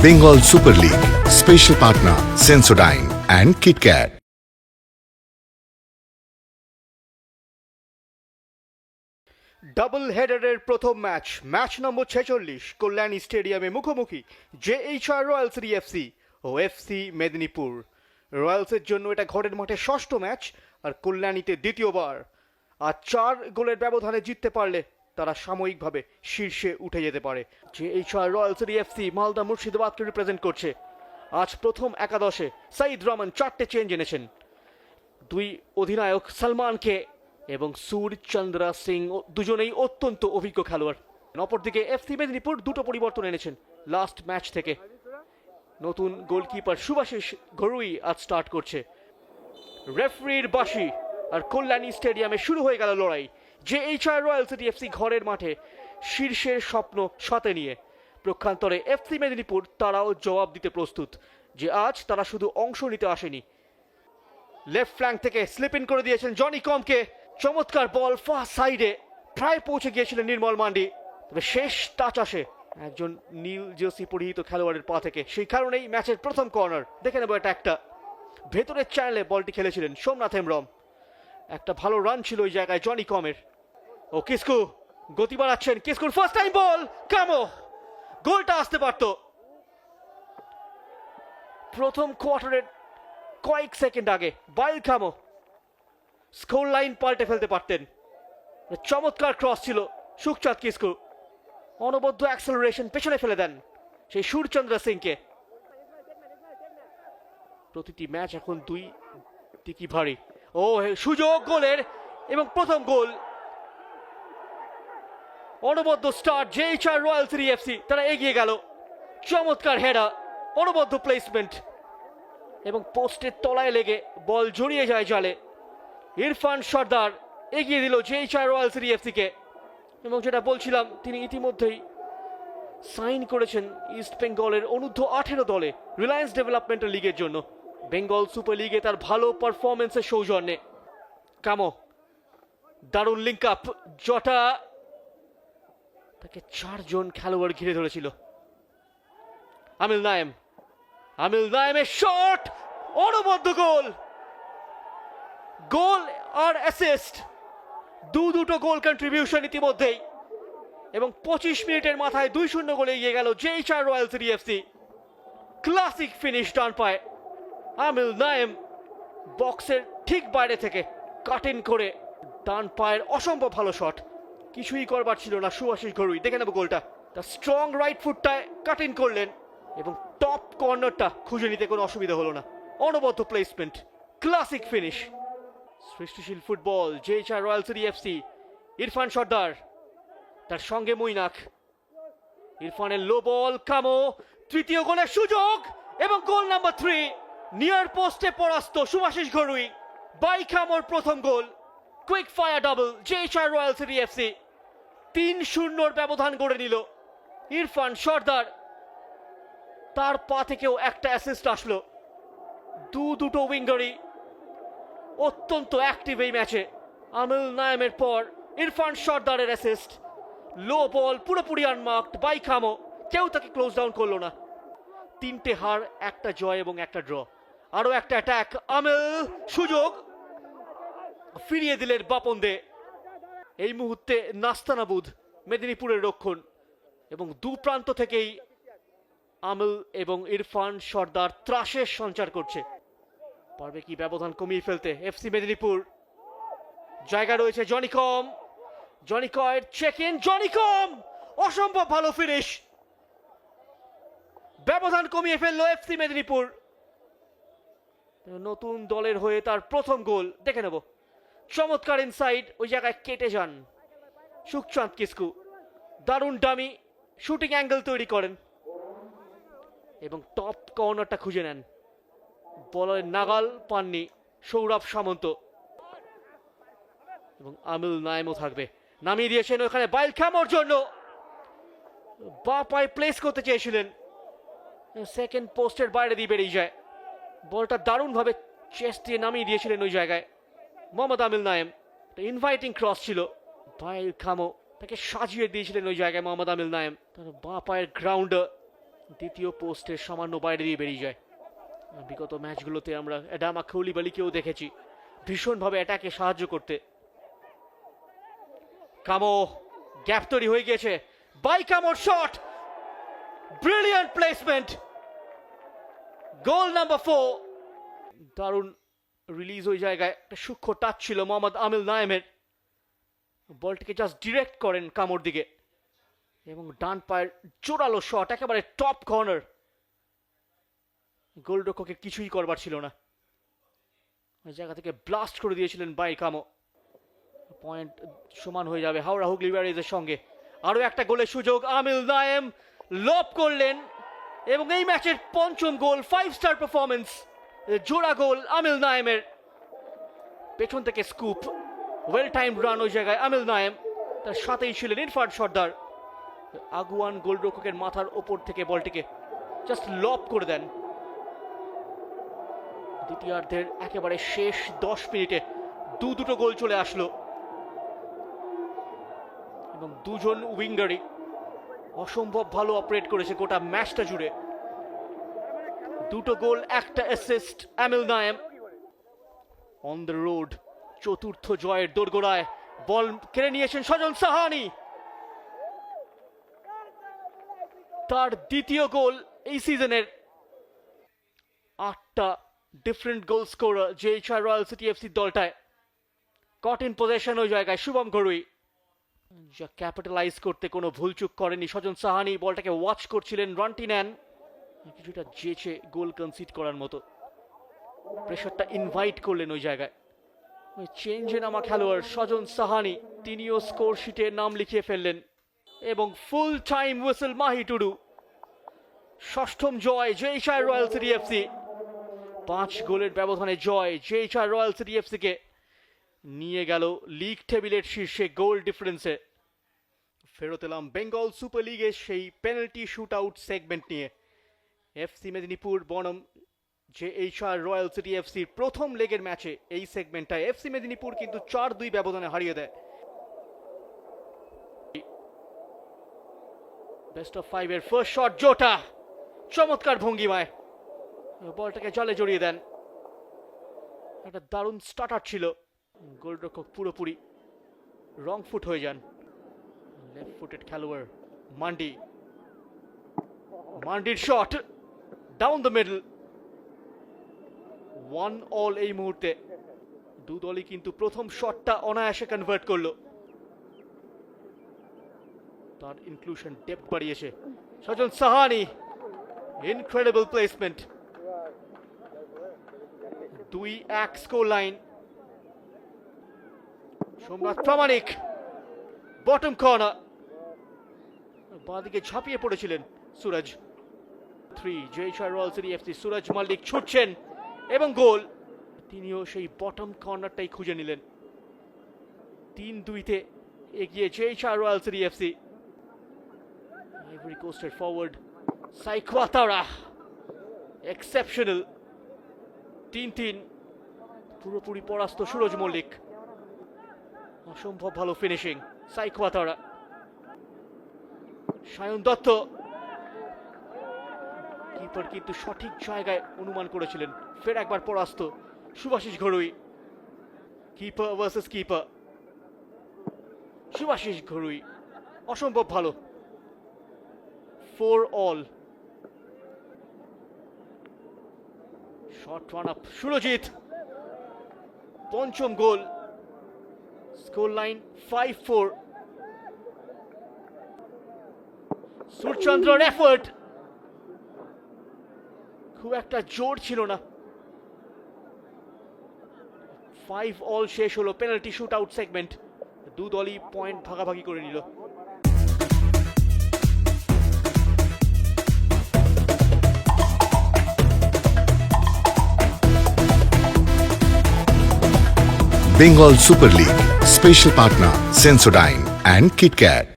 Bengal Super League. Special partner Sensodyne and KitKat. Double হেডারের প্রথম match number 46 Kalyani স্টেডিয়ামে মুখোমুখি জেএইচআর রয়্যালস এফসি ও এফসি মেদিনীপুর। রয়্যালসের জন্য এটা ঘরের মাঠে ষষ্ঠ ম্যাচ আর কল্যাণীতে দ্বিতীয়বার। আর 4 গোলের ব্যবধানে জিততে পারলে তারা সাময়িকভাবে শীর্ষে উঠে যেতে পারে। জেএইচআর রয়্যালস এফসি মালদা মুর্শিদাবাদকে রিপ্রেজেন্ট করছে। আজ প্রথম একাদশে সাইদ রহমান 4টে চেঞ্জ এনেছেন। দুই অধিনায়ক সলমানকে এবং সূর্যচন্দ্রা সিং দুজনেই অত্যন্ত অভিজ্ঞ খেলোয়াড়। অপরদিকে এফসি মেদিনীপুর দুটো পরিবর্তন এনেছেন লাস্ট ম্যাচ থেকে। নতুন গোলকিপার সুভাশিস ঘরুই আজ স্টার্ট করছে। রেফারির বাঁশি আর কল্যাণী স্টেডিয়ামে শুরু হয়ে গেল লড়াই। জেএইচআর রয়্যালস এফসি ঘরের মাঠে শীর্ষের স্বপ্ন সাথে নিয়ে। প্রক্ষান্তরে এফসি মেদিনীপুর তারাও জবাব দিতে প্রস্তুত যে আজ তারা শুধু অংশ নিতে আসেনি। লেফট ফ্ল্যাঙ্ক থেকে স্লিপ ইন করে দিয়েছেন জনি কমকে। চমৎকার বল ফার্স্ট সাইডে, প্রায় পৌঁছে গিয়েছিলেন নির্মল মান্ডি, তবে শেষ টাচ আসে একজন নীল জার্সি পরিহিত খেলোয়াড়ের পা থেকে। সেই কারণেই ম্যাচের প্রথম কর্নার। দেখে নেব এটা একটা ভেতরের চ্যানেলে বলটি খেলেছিলেন সোমনাথ হেমব্রম। একটা ভালো রান ছিল ওই জায়গায় জনি কমের। ও কিসকু গতি বাড়াচ্ছেন, কিস্কুর ফার্স্ট টাইম বল, কামো গোলটা আসতে পারত। প্রথম কোয়ার্টারের কয়েক সেকেন্ড আগে বাইল কামো স্কোর লাইন পাল্টে ফেলতে পারতেন। চমৎকার ক্রস ছিল সুখচাঁদ কিসকু, অনবদ্য অ্যাক্সেলারেশন পেছনে ফেলে দেন সেই সূর্যচন্দ্র সিংকে। প্রতিটি ম্যাচ এখন দুই দিকই ভারী। ও সুযোগ গোলের এবং প্রথম গোল। অনবদ্য স্টার্ট জেএইচআর রয়্যালস এফসি, তারা এগিয়ে গেল। চমৎকার হেডা, অনবদ্য প্লেসমেন্ট এবং পোস্টের তলায় লেগে বল জড়িয়ে যায় জালে। ইরফান সর্দার এগিয়ে দিল জেএইচআর রয়্যালস এফসিকে। এবং যেটা বলছিলাম, তিনি ইতিমধ্যেই সাইন করেছেন ইস্ট বেঙ্গলের অনূর্ধ্ব-18 দলে রিলায়েন্স ডেভেলপমেন্টাল লিগের জন্য। বেঙ্গল সুপার লিগে তার ভালো পারফরমেন্সের সৌজন্যে। কামো দারুণ লিঙ্ক আপ, জটা তাকে 4 জন খেলোয়াড় ঘিরে ধরেছিল। আমিল নায়েমের শট, অনবদ্য গোল। গোল আর অ্যাসিস্ট দুটো গোল কন্ট্রিবিউশন ইতিমধ্যেই। এবং 25 মিনিটের মাথায় 2-0 গোলে এগিয়ে গেল জেএইচআর রয়্যালস এফসি। ক্লাসিক ফিনিশ ডান পায়ে। আমিল নায়েম বক্সের ঠিক বাইরে থেকে কাট ইন করে ডান পায়ের অসম্ভব ভালো শট। কিছুই করবার ছিল না সুভাশিস ঘরুই। দেখে নেব গোলটা। তার স্ট্রং রাইট ফুটটায় কাট ইন করলেন এবং টপ কর্নারটা খুঁজে নিতে কোনো অসুবিধা হলো না। অনবদ্য প্লেসমেন্ট, ক্লাসিক ফিনিশ। সৃষ্টিশীল ফুটবল জেএইচআর রয়্যালস এফসি। ইরফান সর্দার, তার সঙ্গে মুইনাক। ইরফানের লো বল, কামো তৃতীয় গোলের সুযোগ এবং গোল নাম্বার 3 নিয়ার পোস্টে পরাস্ত সুভাশিস ঘরুই। বাই কামোর প্রথম গোল। Quick fire double JHR Royals FC 3-0 ব্যবধান গড়ে নিল। ইরফান সর্দার, তার পা থেকেও একটা অ্যাসিস্ট আসলো। দুটো উইঙ্গারই অত্যন্ত অ্যাক্টিভ এই ম্যাচে। আমিল নায়েমের পর ইরফান সর্দারের অ্যাসিস্ট। লো বল পুরোপুরি আনমার্কড বাই কামো, কেউ তাকে ক্লোজ ডাউন করলো না। 3টে হার, একটা জয় এবং একটা ড্র। আরো একটা অ্যাটাক, আমিল সুযোগ ফিরিয়ে দিলেন বাপন দে। এই মুহূর্তে নাস্তানাবুদ মেদিনীপুরের রক্ষণ এবং দু প্রান্ত থেকেই আমিল এবং ইরফান সর্দার ত্রাসের সঞ্চার করছে। পারবে কি ব্যবধান কমিয়ে ফেলতে এফসি মেদিনীপুর? জায়গা রয়েছে জনি কয়ের চেক ইন, জনি কম অসম্ভব ভালো ফিনিশ। ব্যবধান কমিয়ে ফেললো এফসি মেদিনীপুর। নতুন দলের হয়ে তার প্রথম গোল। দেখে নেব। চমৎকার ইনসাইড, ওই জায়গায় কেটে যান সুখচাঁদ কিসকু। দারুণ ডামি শুটিং অ্যাঙ্গেল তৈরি করেন এবং টপ কর্নারটা খুঁজে নেন। বলের নাগাল পাননি সৌরভ সামন্ত এবং আমিল নায়েমও থাকবে। নামিয়ে দিয়েছেন ওখানে বাইল কামোর জন্য। বা পায়ে প্লেস করতে চেয়েছিলেন, সেকেন্ড পোস্টের বাইরে দিয়ে বেরিয়ে যায়। বলটা দারুণভাবে চেস্ট দিয়ে নামিয়ে দিয়েছিলেন ওই জায়গায় মোহাম্মদ আমিল নায়েম। ইনভাইটিং ক্রস ছিল। বাইল কামো তাকে সাজিয়ে দিয়েছিলেন ওই জায়গায় মোহাম্মদ আমিল নায়েম। তার বা পায়ের গ্রাউন্ডার দ্বিতীয় পোস্টের সামান্য বাইরে দিয়ে বেরিয়ে যায়। বিগত ম্যাচগুলোতে আমরা অ্যাডামা কৌলিবালিকেও দেখেছি ভীষণভাবে অ্যাটাকে সাহায্য করতে। কামো, গ্যাপ তৈরি হয়ে গিয়েছে, বাই কামোর shot, brilliant placement, goal number 4। দারুণ রিলিজ ওই জায়গায়, একটা সূক্ষ্ম টাচ ছিল মোহাম্মদ আমিল নায়েমের। বলটিকে জাস্ট ডিরেক্ট করেন কামোর দিকে এবং ডান পায়ের জোরালো শট, একেবারে টপ কর্নার। গোলরক্ষকের কিছুই করবার ছিল না, ওই জায়গা থেকে ব্লাস্ট করে দিয়েছিলেন বাই কামো। পয়েন্ট সমান হয়ে যাবে হাওড়া হুগলি ব্যারেজের সঙ্গে। আরও একটা গোলের সুযোগ, আমিল নায়েম লব করলেন এবং এই ম্যাচের পঞ্চম গোল, 5 স্টার পারফরমেন্স, জোড়া গোল আমিল নায়েমের। পেছন থেকে স্কুপ, ওয়েল টাইম রান ওই জায়গায় আমিল নায়েম, তার সাথেই ছিলেন ইরফান সর্দার। আগুয়ান গোলরক্ষকের মাথার ওপর থেকে বলটিকে জাস্ট লব করে দেন। দ্বিতীয়ার্ধের একেবারে শেষ 10 মিনিটে দুটো গোল চলে আসলো এবং দুজন উইঙ্গারই অসম্ভব ভালো অপারেট করেছে গোটা ম্যাচটা জুড়ে। দুটো গোল, একটা assist Amil Nayem. On the road চতুর্থ জয়ের দোরগোড়ায়, বল কেড়ে নিয়েছেন সজন সাহানি। তার দ্বিতীয় গোল এই সিজনের। 8টা different goal scorer JHR Royal City FC দলটায়। কট ইন পজিশন ওই জায়গায় শুভম ঘরুই, যা ক্যাপিটালাইজ করতে কোনো ভুলচুক করেনি সজন সাহানি। বলটাকে ওয়াচ করছিলেন, রানটি নেন, কিছুটা জেচে গোল কনসিড করার মতো। প্রেশারটা ইনভাইট করলেন ওই জায়গায়। ওই চেঞ্জে নামা খেলোয়াড় সজন সাহানি, তিনিও স্কোর শিটে নাম লিখিয়ে ফেললেন এবং full time whistle Mahi Tudu. ষষ্ঠম জয় জেএইচআর রয়্যাল সিটি এফসি, 5 গোলের ব্যবধানে জয় জেএইচআর রয়্যাল সিটি এফসি কে নিয়ে গেল লিগ টেবিলের শীর্ষে গোল ডিফারেন্সে। ফেরত এলাম বেঙ্গল সুপার লিগের সেই পেনাল্টি শুট আউট সেগমেন্ট নিয়ে। এফসি মেদিনীপুর বনাম জেএইচআর রয়্যাল সিটি এফসির প্রথম লেগের ম্যাচে এই সেগমেন্টটায় এফসি মেদিনীপুর কিন্তু 4-2 ব্যবধানে হারিয়ে দেয়। বেস্ট অফ 5 এর ফার্স্ট শট, জোটা চমৎকার ভঙ্গিমায় বলটাকে জলে জড়িয়ে দেন। একটা দারুণ স্টার্টার ছিল, গোলরক্ষক পুরোপুরি রং ফুট হয়ে যান। লেফট ফুটেড খেলোয়াড় মান্ডি, মান্ডির shot down the middle, 1-all এই মুহূর্তে। দু দলই কিন্তু প্রথম শটটা অনায়াসে কনভার্ট করলো। তার ইনক্লুশন ডেপথ বাড়িয়েছে Sajan Sahani, incredible placement. 2-1 score line. Somnath Pramanik, bottom corner, বাঁদিকে ঝাঁপিয়ে পড়েছিলেন Suraj. 3 JHR Royal City FC, Suraj Mallick ছুটছেন এবং গোল। তিনিও সেই বটম কর্নারটাই খুঁজে নিলেন। 3-2 এগিয়ে JHR Royal City FC. Ivory কোস্টের ফরওয়ার্ড সাইকোয়াতারা, এক্সেপশনাল। 3-3, পুরোপুরি পরাস্ত সুরজ মল্লিক। অসম্ভব ভালো ফিনিশিং সাইকোয়াতারা। সায়ন দত্ত, কিপার কিন্তু সঠিক জায়গায় অনুমান করেছিলেন, ফের একবার পরাস্ত Shubhasish Ghorui. Keeper versus keeper, Shubhasish Ghorui অসম্ভব ভালো। 4-all। Shot run up Surajit, পঞ্চম গোল। Score line 5-4। সুরচন্দ্রর এফোর্ট, খুব একটা জোর ছিল না। 5-all শেষ হলো পেনাল্টি শুট আউট সেগমেন্ট। দু দলই পয়েন্ট ভাগাভাগি করে নিল। Bengal Super League, special partner Sensodyne and KitKat.